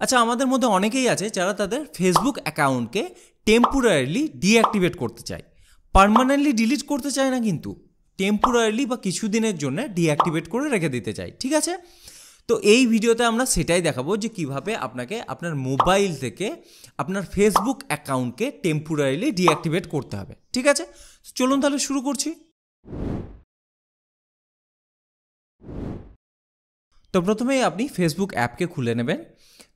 আচ্ছা, আমাদের মধ্যে অনেকেই আছে যারা তাদের ফেসবুক অ্যাকাউন্টকে টেম্পোরারিলি ডিঅ্যাক্টিভেট করতে চায়, পার্মানেন্টলি ডিলিট করতে চায় না, কিন্তু টেম্পোরারিলি বা কিছুদিনের জন্য ডিঅ্যাক্টিভেট করে রেখে দিতে চায়। ঠিক আছে, তো এই ভিডিওতে আমরা সেটাই দেখাবো যে কিভাবে আপনাকে আপনার মোবাইল থেকে আপনার ফেসবুক অ্যাকাউন্টকে টেম্পোরারিলি ডিঅ্যাক্টিভেট করতে হবে। ঠিক আছে, চলুন তাহলে শুরু করছি। তো প্রথমেই আপনি ফেসবুক অ্যাপকে খুলে নেবেন।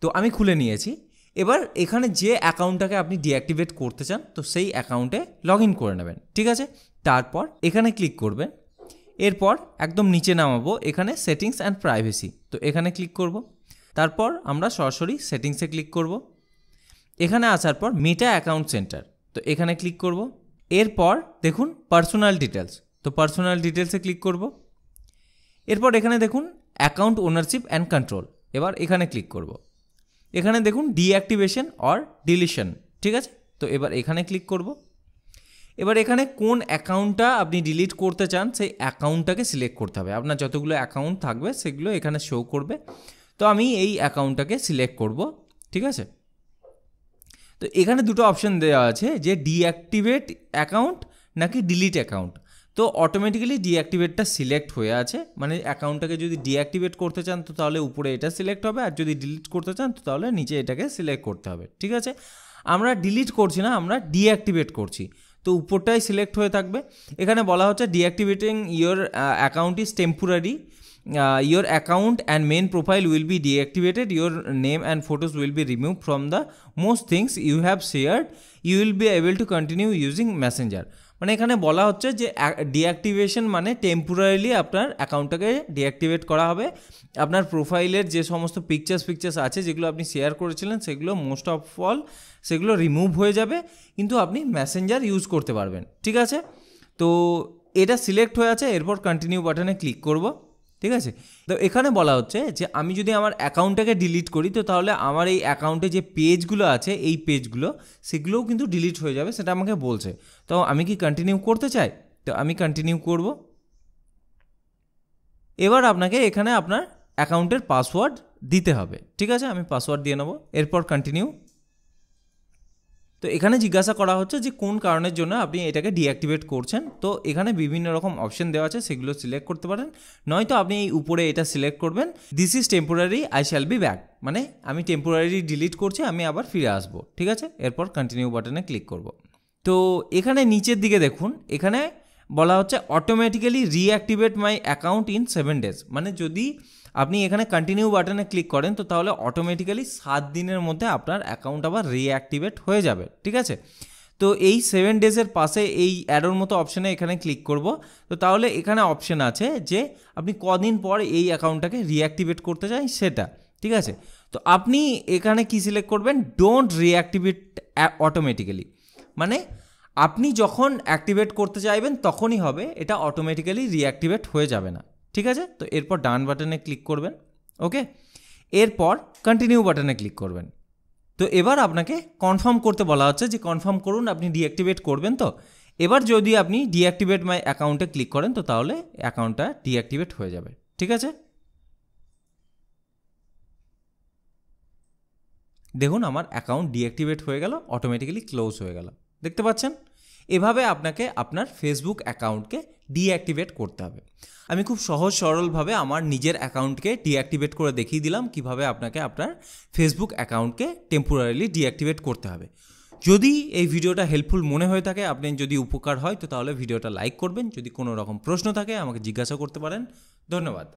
তো আমি খুলে নিয়েছি। এবার এখানে যে অ্যাকাউন্টটাকে আপনি ডিঅ্যাক্টিভেট করতে চান, তো সেই অ্যাকাউন্টে লগ ইন করে নেবেন। ঠিক আছে, তারপর এখানে ক্লিক করবেন। এরপর একদম নিচে নামাবো, এখানে সেটিংস অ্যান্ড প্রাইভেসি, তো এখানে ক্লিক করব। তারপর আমরা সরাসরি সেটিংসে ক্লিক করব। এখানে আসার পর মেটা অ্যাকাউন্ট সেন্টার, তো এখানে ক্লিক করব। এরপর দেখুন পার্সোনাল ডিটেলস, তো পার্সোনাল ডিটেলসে ক্লিক করব। এরপর এখানে দেখুন অ্যাকাউন্ট ওনারশিপ অ্যান্ড কন্ট্রোল, এবার এখানে ক্লিক করব। এখানে দেখুন ডিঅ্যাক্টিভেশন অর ডিলিশন, ঠিক আছে, তো এবার এখানে ক্লিক করব। এবার এখানে কোন অ্যাকাউন্টটা আপনি ডিলিট করতে চান সেই অ্যাকাউন্টটাকে সিলেক্ট করতে হবে। আপনার যতগুলো অ্যাকাউন্ট থাকবে সেগুলো এখানে শো করবে। তো আমি এই অ্যাকাউন্টটাকে সিলেক্ট করব। ঠিক আছে, তো এখানে দুটো অপশন দেওয়া আছে যে ডিঅ্যাক্টিভেট অ্যাকাউন্ট নাকি ডিলিট অ্যাকাউন্ট। তো অটোমেটিক্যালি ডিঅ্যাক্টিভেটটা সিলেক্ট হয়ে আছে, মানে অ্যাকাউন্টটাকে যদি ডিঅ্যাক্টিভেট করতে চান তো তাহলে উপরে এটা সিলেক্ট হবে, আর যদি ডিলিট করতে চান তো তাহলে নিচে এটাকে সিলেক্ট করতে হবে। ঠিক আছে, আমরা ডিলিট করছি না, আমরা ডিঅ্যাক্টিভেট করছি, তো উপরটাই সিলেক্ট হয়ে থাকবে। এখানে বলা হচ্ছে deactivating your account is temporary, your account and main profile will be deactivated, your name and photos will be removed from the most things you have shared, you will be able to continue using messenger। মানে এখানে বলা হচ্ছে যে deactivation মানে temporarily আপনার অ্যাকাউন্টটাকে deactivate করা হবে। আপনার প্রোফাইলের যে সমস্ত পিকচার্স আছে যেগুলো আপনি শেয়ার করেছিলেন সেগুলো মোস্ট অফ অল সেগুলো রিমুভ হয়ে যাবে, কিন্তু আপনি মেসেঞ্জার ইউজ করতে পারবেন। ঠিক আছে, তো এটা সিলেক্ট হয়ে আছে। এরপর কন্টিনিউ বাটনে ক্লিক করব। ঠিক আছে, তো এখানে বলা হচ্ছে যে আমি যদি আমার অ্যাকাউন্টটাকে ডিলিট করি তো তাহলে আমার এই অ্যাকাউন্টে যে পেজগুলো আছে এই পেজগুলো সেগুলোও কিন্তু ডিলিট হয়ে যাবে, সেটা আমাকে বলছে। তো আমি কি কন্টিনিউ করতে চাই? তো আমি কন্টিনিউ করব। এবার আপনাকে এখানে আপনার অ্যাকাউন্টের পাসওয়ার্ড দিতে হবে। ঠিক আছে, আমি পাসওয়ার্ড দিয়ে নেব। এরপর কন্টিনিউ। তো এখানে জিজ্ঞাসা করা হচ্ছে যে কোন কারণের জন্য আপনি এটাকে ডিঅ্যাক্টিভেট করছেন। তো এখানে বিভিন্ন রকম অপশন দেওয়া আছে, সেগুলো সিলেক্ট করতে পারেন, নয়তো আপনি এই উপরে এটা সিলেক্ট করবেন this is temporary I shall be back, মানে আমি টেম্পোরারি ডিলিট করছি, আমি আবার ফিরে আসবো। ঠিক আছে, এরপর কন্টিনিউ বাটনে ক্লিক করব। তো এখানে নিচের দিকে দেখুন, এখানে বলা হচ্ছে automatically reactivate my account in 7 days, মানে যদি আপনি এখানে কন্টিনিউ বাটনে ক্লিক করেন তো তাহলে অটোমেটিক্যালি 7 দিনের মধ্যে আপনার অ্যাকাউন্ট আবার রিঅ্যাক্টিভেট হয়ে যাবে। ঠিক আছে, তো এই 7 ডেজের পাশে এই অ্যারোর মতো অপশানে এখানে ক্লিক করব। তো তাহলে এখানে অপশান আছে যে আপনি কদিন পর এই অ্যাকাউন্টটাকে রিঅ্যাক্টিভেট করতে চান সেটা। ঠিক আছে, তো আপনি এখানে কি সিলেক্ট করবেন, ডোন্ট রিঅ্যাক্টিভেট অটোমেটিক্যালি, মানে আপনি যখন অ্যাক্টিভেট করতে চাইবেন তখনই হবে, এটা অটোমেটিক্যালি রিঅ্যাক্টিভেট হয়ে যাবে না। ঠিক আছে, তো এরপর ডান বাটনে ক্লিক করবেন। ওকে, এরপর কন্টিনিউ বাটনে ক্লিক করবেন। তো এবার আপনাকে কনফার্ম করতে বলা হচ্ছে যে কনফার্ম করুন আপনি ডিঅ্যাক্টিভেট করবেন। তো এবার যদি আপনি ডিঅ্যাক্টিভেট মাই অ্যাকাউন্টে ক্লিক করেন তো তাহলে অ্যাকাউন্টটা ডিঅ্যাক্টিভেট হয়ে যাবে। ঠিক আছে, দেখুন আমার অ্যাকাউন্ট ডিঅ্যাক্টিভেট হয়ে গেল, অটোমেটিক্যালি ক্লোজ হয়ে গেল, দেখতে পাচ্ছেন। এভাবে আপনাকে আপনার ফেসবুক অ্যাকাউন্টকে ডিঅ্যাক্টিভেট করতে হবে। আমি খুব সহজ সরলভাবে আমার নিজের অ্যাকাউন্টকে ডিঅ্যাক্টিভেট করে দেখিয়ে দিলাম কিভাবে আপনাকে আপনার ফেসবুক অ্যাকাউন্টকে টেম্পোরারিলি ডিঅ্যাক্টিভেট করতে হবে। যদি এই ভিডিওটা হেল্পফুল মনে হয়ে থাকে, আপনি যদি উপকার হয় তো তাহলে ভিডিওটা লাইক করবেন। যদি কোনো রকম প্রশ্ন থাকে আমাকে জিজ্ঞাসা করতে পারেন। ধন্যবাদ।